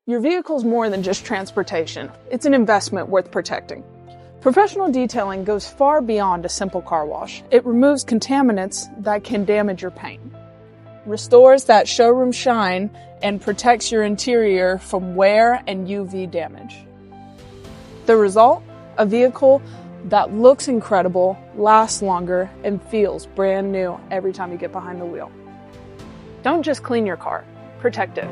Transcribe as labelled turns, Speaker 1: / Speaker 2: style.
Speaker 1: Your vehicle's more than just transportation. It's an investment worth protecting. Professional detailing goes far beyond a simple car wash. It removes contaminants that can damage your paint, restores that showroom shine, and protects your interior from wear and UV damage. The result? A vehicle that looks incredible, lasts longer, and feels brand new every time you get behind the wheel. Don't just clean your car, protect it.